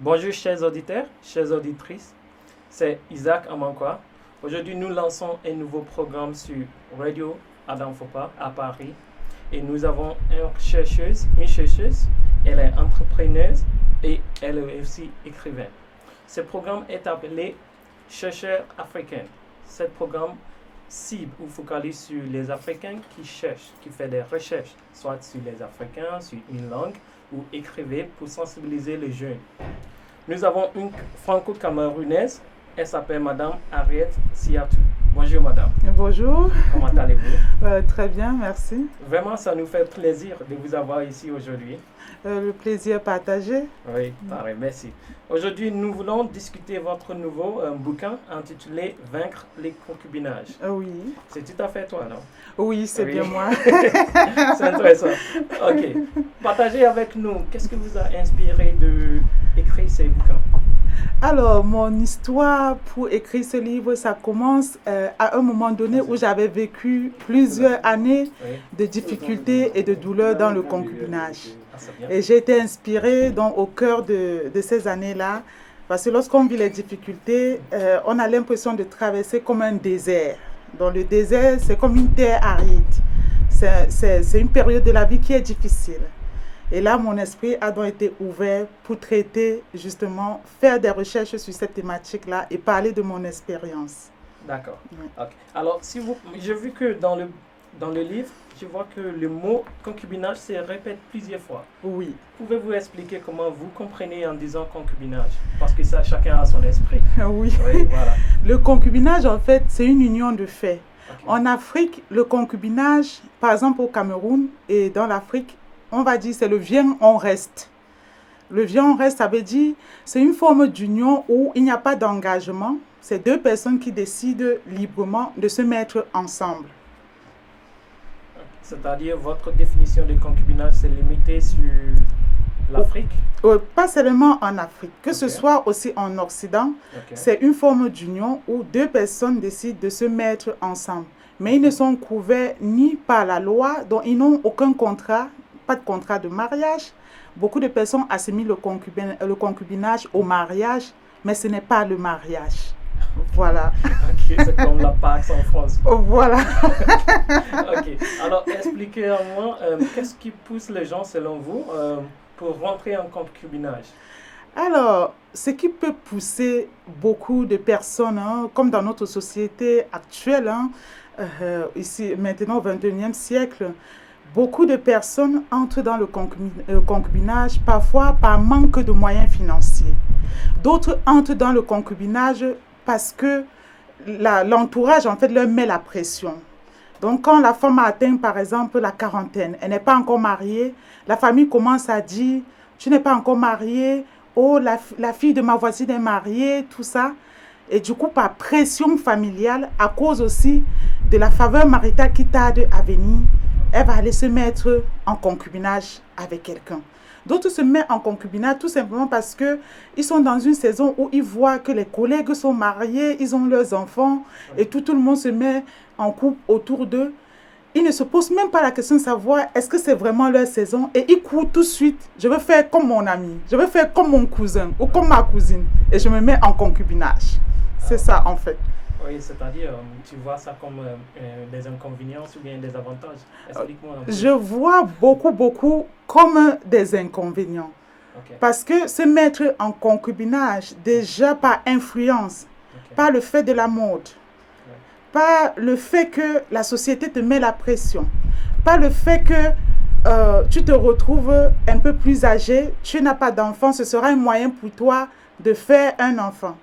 Bonjour chers auditeurs, chères auditrices, c'est Isaac Amankwa. Aujourd'hui nous lançons un nouveau programme sur Radio Adam Fopa à Paris et nous avons une chercheuse, elle est entrepreneuse et elle est aussi écrivaine. Ce programme est appelé Chercheurs africains. Ce programme cible ou focalise sur les Africains qui cherchent, qui font des recherches, soit sur les Africains, sur une langue ou écrivez pour sensibiliser les jeunes. Nous avons une franco-camerounaise, elle s'appelle Madame Harriet Siatou. Bonjour Madame. Bonjour. Comment allez-vous? Très bien, merci. Vraiment, ça nous fait plaisir de vous avoir ici aujourd'hui. Le plaisir partagé. Oui, pareil, merci. Aujourd'hui, nous voulons discuter votre nouveau bouquin intitulé Vaincre les concubinages. Oui. C'est tout à fait toi, non? Oui, c'est bien moi. C'est intéressant. Ok. Partagez avec nous, qu'est-ce qui vous a inspiré d'écrire ces bouquins? Alors, mon histoire pour écrire ce livre, ça commence à un moment donné où j'avais vécu plusieurs années de difficultés et de douleurs dans le concubinage. Et j'ai été inspirée donc, au cœur de ces années-là, parce que lorsqu'on vit les difficultés, on a l'impression de traverser comme un désert. Dans le désert, c'est comme une terre aride. C'est une période de la vie qui est difficile. Et là, mon esprit a donc été ouvert pour traiter, justement, faire des recherches sur cette thématique-là et parler de mon expérience. D'accord. Oui. Okay. Alors, j'ai vu que dans le livre, je vois que le mot concubinage se répète plusieurs fois. Oui. Pouvez-vous expliquer comment vous comprenez en disant concubinage? Parce que ça, chacun a son esprit. Oui. Oui, voilà. Le concubinage, en fait, c'est une union de faits. Okay. En Afrique, le concubinage, par exemple au Cameroun et dans l'Afrique, on va dire c'est le viens, on reste. Le viens, on reste, ça veut dire c'est une forme d'union où il n'y a pas d'engagement. C'est deux personnes qui décident librement de se mettre ensemble. C'est-à-dire votre définition de concubinage, c'est limité sur l'Afrique? Pas seulement en Afrique, que ce soit aussi en Occident. C'est une forme d'union où deux personnes décident de se mettre ensemble. Mais ils ne sont couverts ni par la loi, donc ils n'ont aucun contrat. Pas de contrat de mariage. Beaucoup de personnes assimilent le concubinage au mariage, mais ce n'est pas le mariage. Voilà. Ok, c'est comme la Pax en France. Voilà. Ok, alors expliquez-moi, qu'est-ce qui pousse les gens, selon vous, pour rentrer en concubinage? Alors, ce qui peut pousser beaucoup de personnes, comme dans notre société actuelle, ici maintenant au XXIe siècle, beaucoup de personnes entrent dans le concubinage parfois par manque de moyens financiers. D'autres entrent dans le concubinage parce que l'entourage en fait leur met la pression. Donc quand la femme atteint par exemple la quarantaine, elle n'est pas encore mariée, la famille commence à dire « tu n'es pas encore mariée, oh la fille de ma voisine est mariée », tout ça. Et du coup par pression familiale, à cause aussi de la faveur maritale qui tarde à venir, elle va aller se mettre en concubinage avec quelqu'un. D'autres se mettent en concubinage tout simplement parce qu'ils sont dans une saison où ils voient que les collègues sont mariés, ils ont leurs enfants et tout le monde se met en couple autour d'eux. Ils ne se posent même pas la question de savoir est-ce que c'est vraiment leur saison et ils courent tout de suite. Je veux faire comme mon ami, je veux faire comme mon cousin ou comme ma cousine et je me mets en concubinage. C'est ça en fait. Oui, c'est-à-dire, tu vois ça comme des inconvénients ou bien des avantages? Explique-moi un peu. Je vois beaucoup comme des inconvénients. Okay. Parce que se mettre en concubinage, déjà par influence, par le fait de la mode, par le fait que la société te met la pression, par le fait que tu te retrouves un peu plus âgé, tu n'as pas d'enfant, ce sera un moyen pour toi de faire un enfant.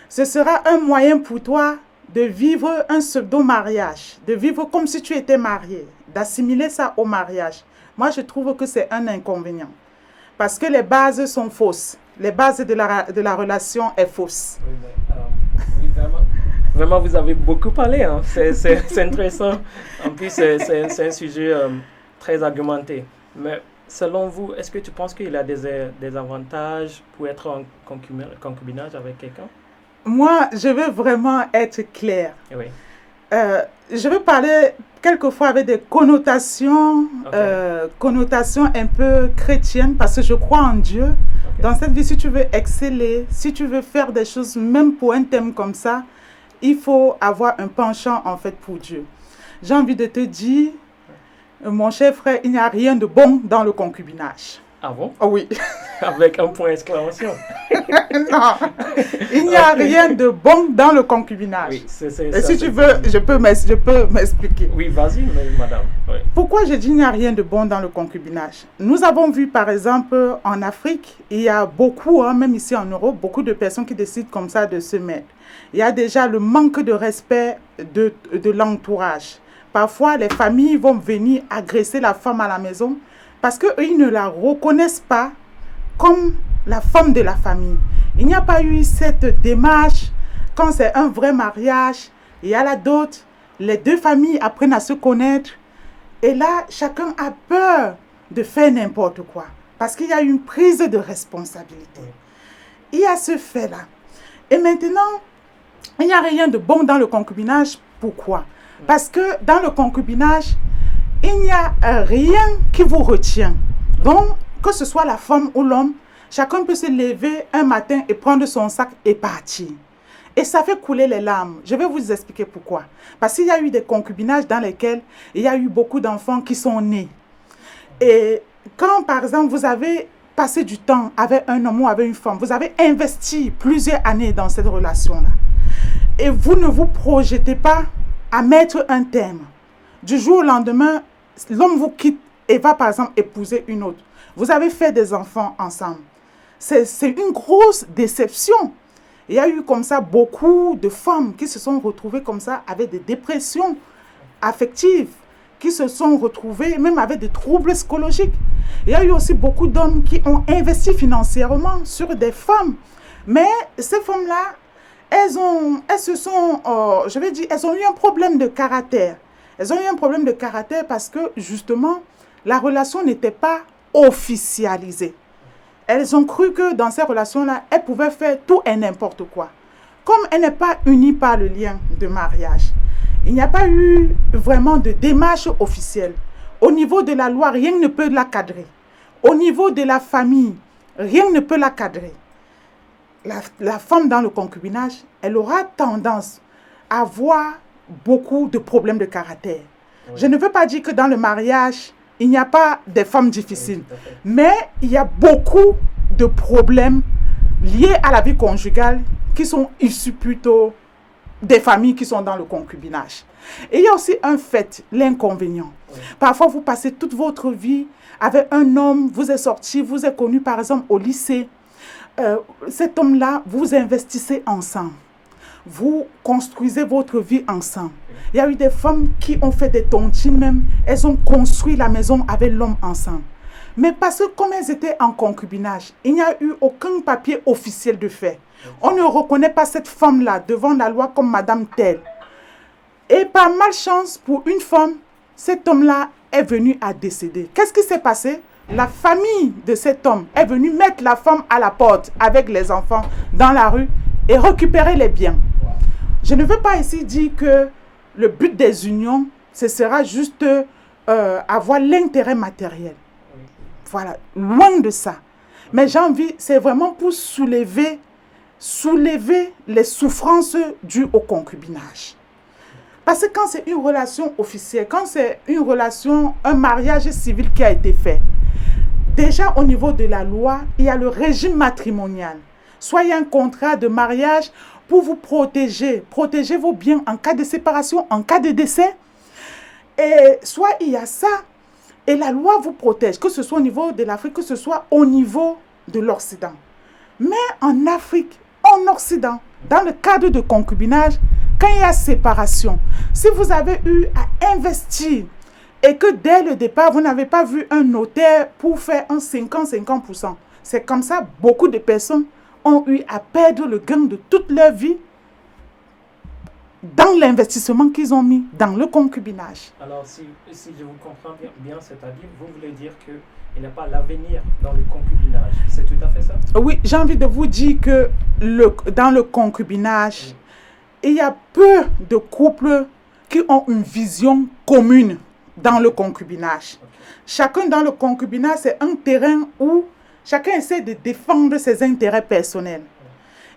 Ce sera un moyen pour toi de vivre un pseudo-mariage, de vivre comme si tu étais marié, d'assimiler ça au mariage. Moi, je trouve que c'est un inconvénient. Parce que les bases sont fausses. Les bases de la relation sont fausses. Oui, mais, vraiment, vous avez beaucoup parlé. Hein. C'est intéressant. En plus, c'est un sujet très argumenté. Mais selon vous, est-ce que tu penses qu'il y a des avantages pour être en concubinage avec quelqu'un? Moi, je veux vraiment être claire. Oui. Je veux parler quelquefois avec des connotations un peu chrétiennes parce que je crois en Dieu. Dans cette vie, si tu veux exceller, si tu veux faire des choses, même pour un thème comme ça, il faut avoir un penchant en fait pour Dieu. J'ai envie de te dire, mon cher frère, il n'y a rien de bon dans le concubinage. Ah bon? Oh oui. Avec un point d'exclamation. Non, il n'y a rien de bon dans le concubinage. Oui, et si tu veux, je peux m'expliquer. Oui, vas-y, madame. Oui. Pourquoi je dis qu'il n'y a rien de bon dans le concubinage? Nous avons vu, par exemple, en Afrique, il y a beaucoup, même ici en Europe, beaucoup de personnes qui décident comme ça de se mettre. Il y a déjà le manque de respect de l'entourage. Parfois, les familles vont venir agresser la femme à la maison parce qu'ils ne la reconnaissent pas comme la femme de la famille. Il n'y a pas eu cette démarche quand c'est un vrai mariage. Il y a la dot, les deux familles apprennent à se connaître. Et là, chacun a peur de faire n'importe quoi parce qu'il y a une prise de responsabilité. Il y a ce fait-là. Et maintenant, il n'y a rien de bon dans le concubinage. Pourquoi? Parce que dans le concubinage, il n'y a rien qui vous retient. Donc, que ce soit la femme ou l'homme, chacun peut se lever un matin et prendre son sac et partir. Et ça fait couler les larmes. Je vais vous expliquer pourquoi. Parce qu'il y a eu des concubinages dans lesquels il y a eu beaucoup d'enfants qui sont nés. Et quand, par exemple, vous avez passé du temps avec un homme ou avec une femme, vous avez investi plusieurs années dans cette relation-là. Et vous ne vous projetez pas à mettre un terme. Du jour au lendemain, l'homme vous quitte et va par exemple épouser une autre. Vous avez fait des enfants ensemble. C'est une grosse déception. Il y a eu comme ça beaucoup de femmes qui se sont retrouvées comme ça avec des dépressions affectives, qui se sont retrouvées même avec des troubles psychologiques. Il y a eu aussi beaucoup d'hommes qui ont investi financièrement sur des femmes. Mais ces femmes-là, elles ont eu un problème de caractère. Elles ont eu un problème de caractère parce que, justement, la relation n'était pas officialisée. Elles ont cru que dans ces relations-là, elles pouvaient faire tout et n'importe quoi. Comme elle n'est pas unie par le lien de mariage, il n'y a pas eu vraiment de démarche officielle. Au niveau de la loi, rien ne peut la cadrer. Au niveau de la famille, rien ne peut la cadrer. La femme dans le concubinage, elle aura tendance à avoir beaucoup de problèmes de caractère. Oui. Je ne veux pas dire que dans le mariage, il n'y a pas des femmes difficiles. Oui, mais il y a beaucoup de problèmes liés à la vie conjugale qui sont issus plutôt des familles qui sont dans le concubinage. Et il y a aussi un fait, l'inconvénient. Oui. Parfois, vous passez toute votre vie avec un homme, vous êtes sorti, vous êtes connu par exemple au lycée. Cet homme-là, vous investissez ensemble. Vous construisez votre vie ensemble. Il y a eu des femmes qui ont fait des tontines même. Elles ont construit la maison avec l'homme ensemble. Mais parce que comme elles étaient en concubinage, il n'y a eu aucun papier officiel de fait. On ne reconnaît pas cette femme-là devant la loi comme Madame telle. Et par malchance pour une femme, cet homme-là est venu à décéder. Qu'est-ce qui s'est passé? La famille de cet homme est venue mettre la femme à la porte avec les enfants dans la rue et récupérer les biens. Je ne veux pas ici dire que le but des unions, ce sera juste avoir l'intérêt matériel. Voilà, loin de ça. Mais j'ai envie, c'est vraiment pour soulever les souffrances dues au concubinage. Parce que quand c'est une relation officielle, quand c'est une relation, un mariage civil qui a été fait, déjà au niveau de la loi, il y a le régime matrimonial. Soit il y a un contrat de mariage pour vous protéger vos biens en cas de séparation, en cas de décès. Et soit il y a ça, et la loi vous protège, que ce soit au niveau de l'Afrique, que ce soit au niveau de l'Occident. Mais en Afrique, en Occident, dans le cadre de concubinage, quand il y a séparation, si vous avez eu à investir et que dès le départ, vous n'avez pas vu un notaire pour faire un 50-50%, c'est comme ça, beaucoup de personnes ont eu à perdre le gain de toute leur vie dans l'investissement qu'ils ont mis dans le concubinage. Alors, si je vous comprends bien, c'est-à-dire, vous voulez dire qu'il n'y a pas l'avenir dans le concubinage. C'est tout à fait ça? Oui, j'ai envie de vous dire que dans le concubinage, il y a peu de couples qui ont une vision commune dans le concubinage. Okay. Chacun dans le concubinage, c'est un terrain où chacun essaie de défendre ses intérêts personnels.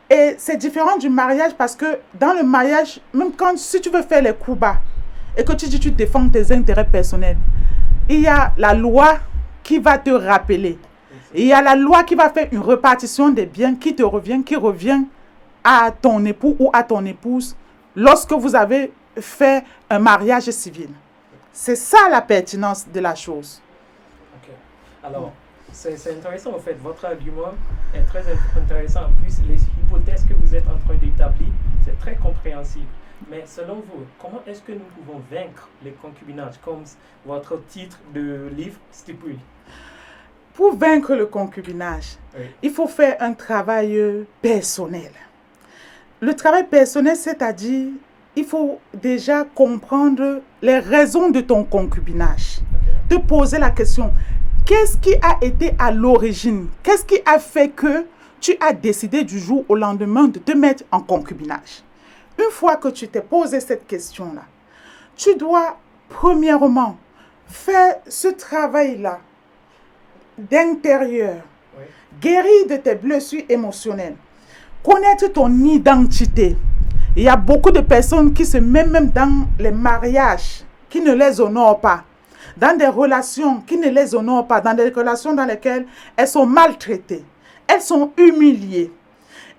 Et c'est différent du mariage parce que dans le mariage, même si tu veux faire les coups bas et que tu dis tu défends tes intérêts personnels, il y a la loi qui va te rappeler. Il y a la loi qui va faire une répartition des biens qui revient à ton époux ou à ton épouse lorsque vous avez fait un mariage civil. C'est ça la pertinence de la chose. Ok. Alors, c'est intéressant en fait. Votre argument est très intéressant. En plus, les hypothèses que vous êtes en train d'établir, c'est très compréhensible. Mais selon vous, comment est-ce que nous pouvons vaincre les concubinages, comme votre titre de livre stipule? Pour vaincre le concubinage, il faut faire un travail personnel. Le travail personnel, c'est-à-dire, il faut déjà comprendre les raisons de ton concubinage. Te poser la question, qu'est-ce qui a été à l'origine? Qu'est-ce qui a fait que tu as décidé du jour au lendemain de te mettre en concubinage? Une fois que tu t'es posé cette question-là, tu dois premièrement faire ce travail-là d'intérieur, guérir de tes blessures émotionnelles, connaître ton identité. Il y a beaucoup de personnes qui se mettent même dans les mariages qui ne les honorent pas, dans des relations qui ne les honorent pas, dans des relations dans lesquelles elles sont maltraitées, elles sont humiliées.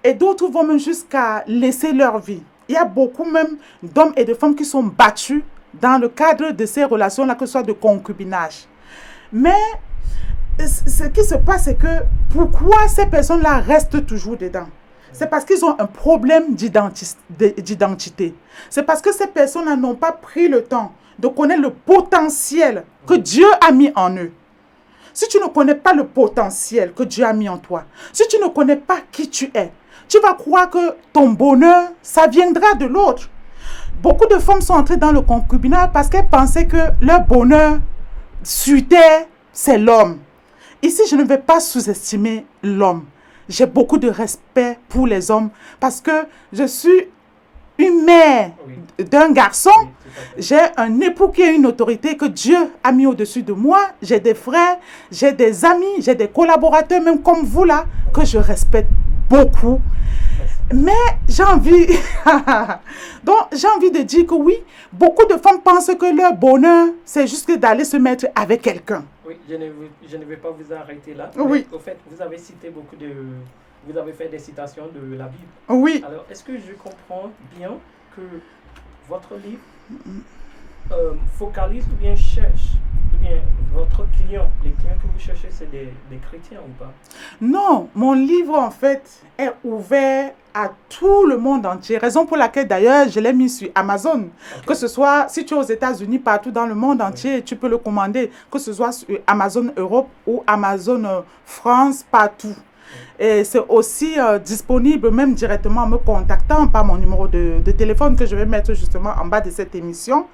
Et d'autres vont même jusqu'à laisser leur vie. Il y a beaucoup même d'hommes et de femmes qui sont battus dans le cadre de ces relations-là, que ce soit de concubinage. Mais ce qui se passe, c'est que pourquoi ces personnes-là restent toujours dedans? C'est parce qu'ils ont un problème d'identité. C'est parce que ces personnes-là n'ont pas pris le temps de connaître le potentiel que Dieu a mis en eux. Si tu ne connais pas le potentiel que Dieu a mis en toi, si tu ne connais pas qui tu es, tu vas croire que ton bonheur, ça viendra de l'autre. Beaucoup de femmes sont entrées dans le concubinage parce qu'elles pensaient que leur bonheur sur terre, c'est l'homme. Ici, je ne vais pas sous-estimer l'homme. J'ai beaucoup de respect pour les hommes parce que je suis une mère d'un garçon. J'ai un époux qui a une autorité que Dieu a mis au-dessus de moi. J'ai des frères, j'ai des amis, j'ai des collaborateurs, même comme vous là, que je respecte beaucoup. Mais j'ai envie, donc j'ai envie de dire que oui, beaucoup de femmes pensent que leur bonheur, c'est juste d'aller se mettre avec quelqu'un. Oui, je ne vais pas vous arrêter là. Oui. Au fait, vous avez cité vous avez fait des citations de la Bible. Oui. Alors, est-ce que je comprends bien que votre livre focalise ou bien cherche, ou bien votre client, les clients que vous cherchez, c'est des chrétiens ou pas? Non, mon livre en fait est ouvert à tout le monde entier. Raison pour laquelle d'ailleurs je l'ai mis sur Amazon. Okay. Que ce soit, si tu es aux États-Unis, partout dans le monde entier, tu peux le commander. Que ce soit sur Amazon Europe ou Amazon France, partout. Et c'est aussi disponible même directement en me contactant par mon numéro de téléphone que je vais mettre justement en bas de cette émission.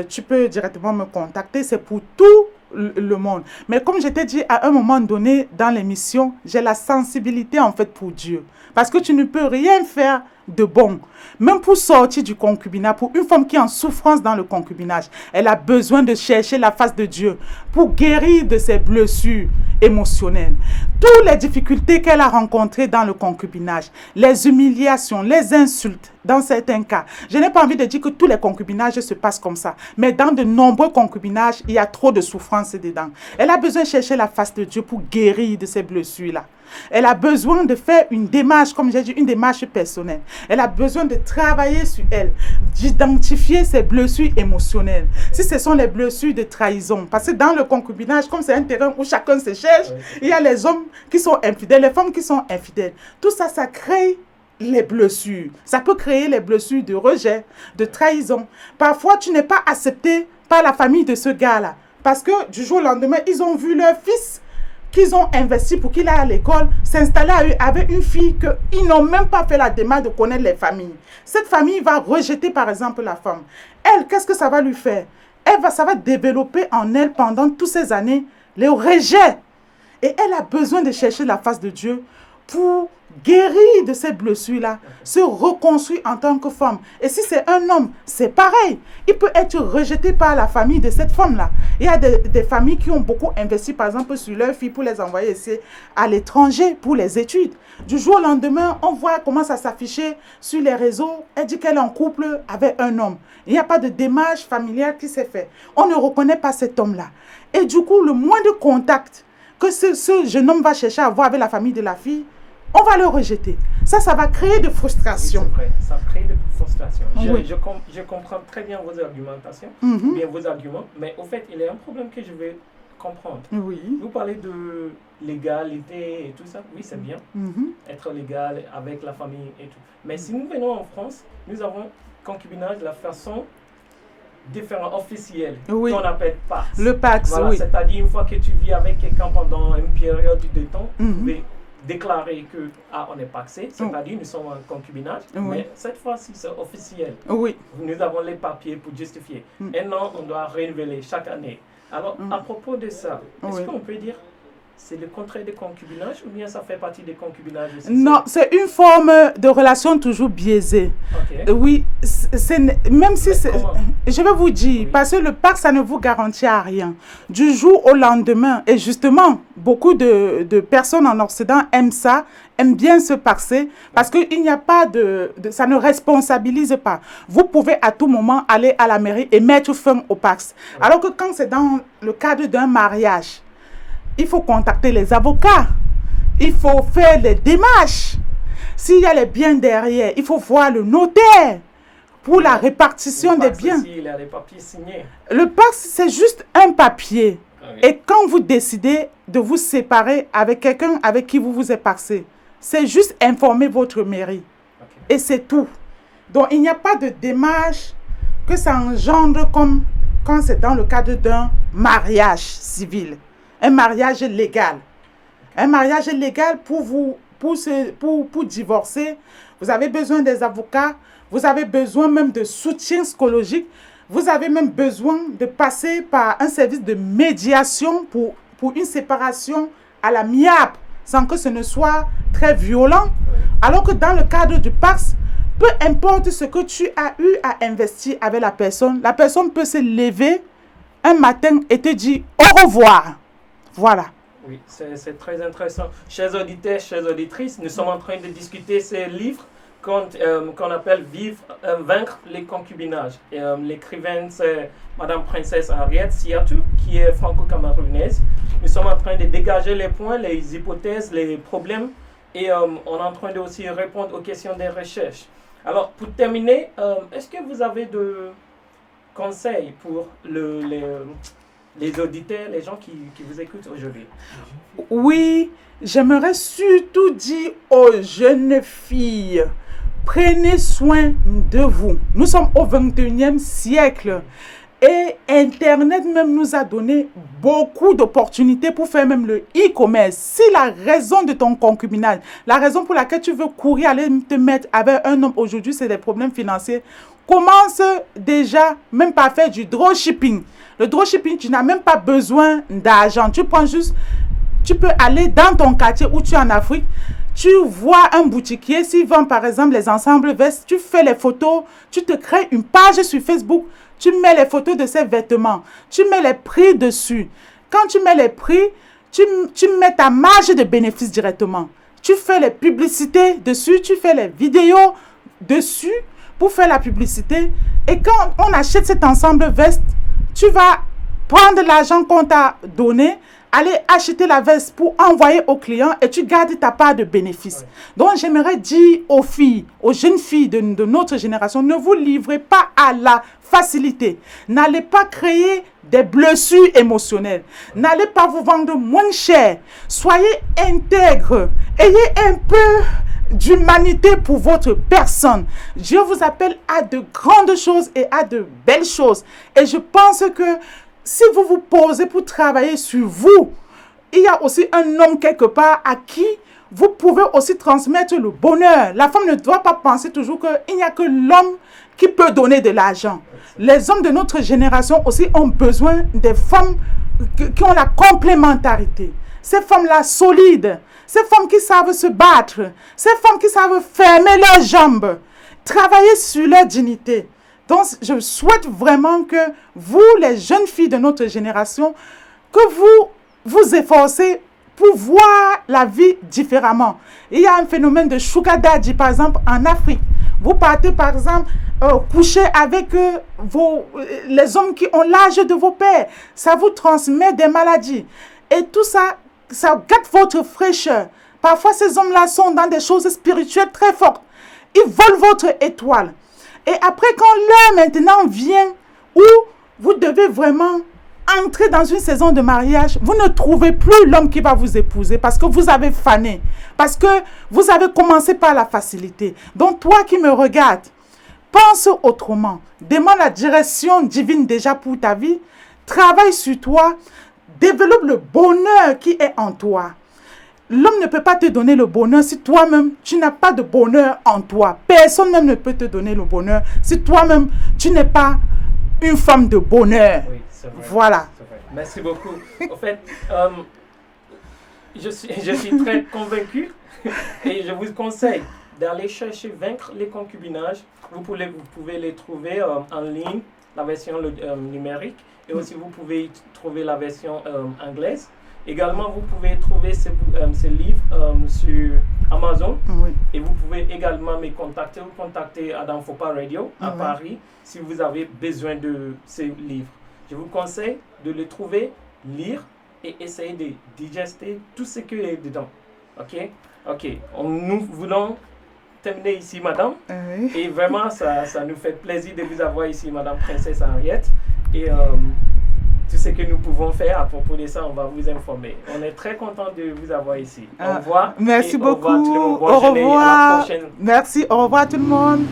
Tu peux directement me contacter. C'est pour tout le monde. Mais comme je t'ai dit à un moment donné dans l'émission, j'ai la sensibilité en fait pour Dieu. Parce que tu ne peux rien faire de bon. Même pour sortir du concubinage, pour une femme qui est en souffrance dans le concubinage, elle a besoin de chercher la face de Dieu pour guérir de ses blessures émotionnelles. Toutes les difficultés qu'elle a rencontrées dans le concubinage, les humiliations, les insultes, dans certains cas. Je n'ai pas envie de dire que tous les concubinages se passent comme ça. Mais dans de nombreux concubinages, il y a trop de souffrance dedans. Elle a besoin de chercher la face de Dieu pour guérir de ces blessures-là. Elle a besoin de faire une démarche, comme j'ai dit, une démarche personnelle. Elle a besoin de travailler sur elle, d'identifier ses blessures émotionnelles. Si ce sont les blessures de trahison, parce que dans le concubinage, comme c'est un terrain où chacun se cherche, il y a les hommes qui sont infidèles, les femmes qui sont infidèles. Tout ça, ça crée les blessures. Ça peut créer les blessures de rejet, de trahison. Parfois, tu n'es pas accepté par la famille de ce gars-là. Parce que du jour au lendemain, ils ont vu leur fils qu'ils ont investi pour qu'il aille à l'école, s'installer avec une fille qu'ils n'ont même pas fait la démarche de connaître les familles. Cette famille va rejeter par exemple la femme. Elle, qu'est-ce que ça va lui faire? Ça va développer en elle pendant toutes ces années le rejet. Et elle a besoin de chercher la face de Dieu pour guérir de ces blessures-là, se reconstruire en tant que femme. Et si c'est un homme, c'est pareil. Il peut être rejeté par la famille de cette femme-là. Il y a des familles qui ont beaucoup investi, par exemple, sur leurs filles pour les envoyer ici à l'étranger pour les études. Du jour au lendemain, on voit comment ça s'afficher sur les réseaux. Elle dit qu'elle est en couple avec un homme. Il n'y a pas de démarche familiale qui s'est fait. On ne reconnaît pas cet homme-là. Et du coup, le moindre contact que ce jeune homme va chercher à avoir avec la famille de la fille, on va le rejeter. Ça va créer de frustration. Oui, c'est vrai, ça crée de frustration. Oui. Je comprends très bien vos argumentations, Mhm. bien vos arguments, mais au fait, il y a un problème que je vais comprendre. Oui. Vous parlez de légalité et tout ça, oui, c'est bien, Mhm. être légal avec la famille et tout. Mais si nous venons en France, nous avons concubinage de la façon différente, officielle, Oui. qu'on appelle PAX. Le Pax, Voilà, oui. c'est-à-dire une fois que tu vis avec quelqu'un pendant une période de temps, Mhm. vous pouvez déclarer que on est paxé, c'est-à-dire nous sommes en concubinage, Oui. mais cette fois-ci c'est officiel. Oui. Nous avons les papiers pour justifier. Un an, on doit renouveler chaque année. Alors, à propos de ça, est-ce Oui. qu'on peut dire c'est le contraire de concubinage ou bien ça fait partie des concubinages aussi? Non, c'est une forme de relation toujours biaisée. Ok. Oui, même si c'est... comment? Je vais vous dire, Oui. parce que le pacte, ça ne vous garantit à rien. Du jour au lendemain, et justement, beaucoup de personnes en Occident aiment ça, aiment bien se paxer, parce qu'il n'y a pas ça ne responsabilise pas. Vous pouvez à tout moment aller à la mairie et mettre fin au pacte. Oui. Alors que quand c'est dans le cadre d'un mariage, il faut contacter les avocats, il faut faire les démarches. S'il y a les biens derrière, il faut voir le notaire pour la répartition Le des Pax biens. aussi, il y a des papiers signés. Le pacte, c'est juste un papier. Ok. Et quand vous décidez de vous séparer avec quelqu'un avec qui vous vous êtes paxé, c'est juste informer votre mairie. Ok. Et c'est tout. Donc, il n'y a pas de démarche que ça engendre comme quand c'est dans le cadre d'un mariage civil. Un mariage légal. Un mariage légal pour divorcer, vous avez besoin des avocats, vous avez besoin même de soutien psychologique, vous avez même besoin de passer par un service de médiation pour une séparation à l'amiable, sans que ce ne soit très violent. Oui. Alors que dans le cadre du Pax, peu importe ce que tu as eu à investir avec la personne peut se lever un matin et te dire au revoir. Voilà. Oui, c'est très intéressant. Chers auditeurs, chères auditrices, nous sommes en train de discuter ces livres qu'on appelle Vaincre les concubinages. L'écrivaine, c'est Madame Princesse Harriet Siatou, qui est franco-camerounaise. Nous sommes en train de dégager les points, les hypothèses, les problèmes, et on est en train de aussi répondre aux questions des recherches. Alors, pour terminer, est-ce que vous avez de conseils pour les auditeurs, les gens qui vous écoutent aujourd'hui? Oui, j'aimerais surtout dire aux jeunes filles, prenez soin de vous. Nous sommes au 21e siècle et Internet même nous a donné beaucoup d'opportunités pour faire même le e-commerce. Si la raison de ton concubinage, la raison pour laquelle tu veux courir, aller te mettre avec un homme aujourd'hui, c'est des problèmes financiers, commence déjà même par faire du dropshipping. Le dropshipping, tu n'as même pas besoin d'argent. Tu peux aller dans ton quartier où tu es en Afrique. Tu vois un boutiquier, s'il vend par exemple les ensembles vestes, tu fais les photos, tu te crées une page sur Facebook, tu mets les photos de ces vêtements, tu mets les prix dessus. Quand tu mets les prix, tu mets ta marge de bénéfice directement. Tu fais les publicités dessus, tu fais les vidéos dessus pour faire la publicité. Et quand on achète cet ensemble veste, tu vas prendre l'argent qu'on t'a donné, aller acheter la veste pour envoyer au client et tu gardes ta part de bénéfice. Oui. Donc, j'aimerais dire aux filles, aux jeunes filles de notre génération, ne vous livrez pas à la facilité. N'allez pas créer des blessures émotionnelles. N'allez pas vous vendre moins cher. Soyez intègres. Ayez un peu d'humanité pour votre personne. Dieu vous appelle à de grandes choses et à de belles choses. Et je pense que si vous vous posez pour travailler sur vous, il y a aussi un homme quelque part à qui vous pouvez aussi transmettre le bonheur. La femme ne doit pas penser toujours qu'il n'y a que l'homme qui peut donner de l'argent. Les hommes de notre génération aussi ont besoin des femmes qui ont la complémentarité. Ces femmes-là solides, ces femmes qui savent se battre, ces femmes qui savent fermer leurs jambes, travailler sur leur dignité. Donc, je souhaite vraiment que vous, les jeunes filles de notre génération, que vous efforcez pour voir la vie différemment. Il y a un phénomène de sugar daddy, par exemple, en Afrique. Vous partez, par exemple, coucher avec les hommes qui ont l'âge de vos pères. Ça vous transmet des maladies. Et tout ça, ça gâte votre fraîcheur. Parfois, ces hommes-là sont dans des choses spirituelles très fortes. Ils volent votre étoile. Et après, quand l'heure maintenant vient où vous devez vraiment entrer dans une saison de mariage, vous ne trouvez plus l'homme qui va vous épouser parce que vous avez fané, parce que vous avez commencé par la facilité. Donc toi qui me regardes, pense autrement. Demande la direction divine déjà pour ta vie. Travaille sur toi. Développe le bonheur qui est en toi. L'homme ne peut pas te donner le bonheur si toi-même, tu n'as pas de bonheur en toi. Personne même ne peut te donner le bonheur si toi-même, tu n'es pas une femme de bonheur. Oui, c'est vrai. Voilà. C'est vrai. Merci beaucoup. En fait, je suis très convaincu et je vous conseille d'aller chercher Vaincre les concubinages. Vous pouvez les trouver en ligne, la version numérique, et aussi vous pouvez trouver la version anglaise. Également, vous pouvez trouver ces livres sur Amazon. Oui. Et vous pouvez également me contacter ou contacter Adam Fopa Radio à Paris si vous avez besoin de ces livres. Je vous conseille de les trouver, lire et essayer de digester tout ce qui est dedans. OK? Nous voulons terminer ici, madame. Oui. Et vraiment, ça nous fait plaisir de vous avoir ici, madame Princesse Henriette. Et tout ce que nous pouvons faire à propos de ça, on va vous informer. On est très content de vous avoir ici. Au revoir. Merci beaucoup. Au revoir tout le monde. Bonne journée, à la prochaine. Merci. Au revoir tout le monde.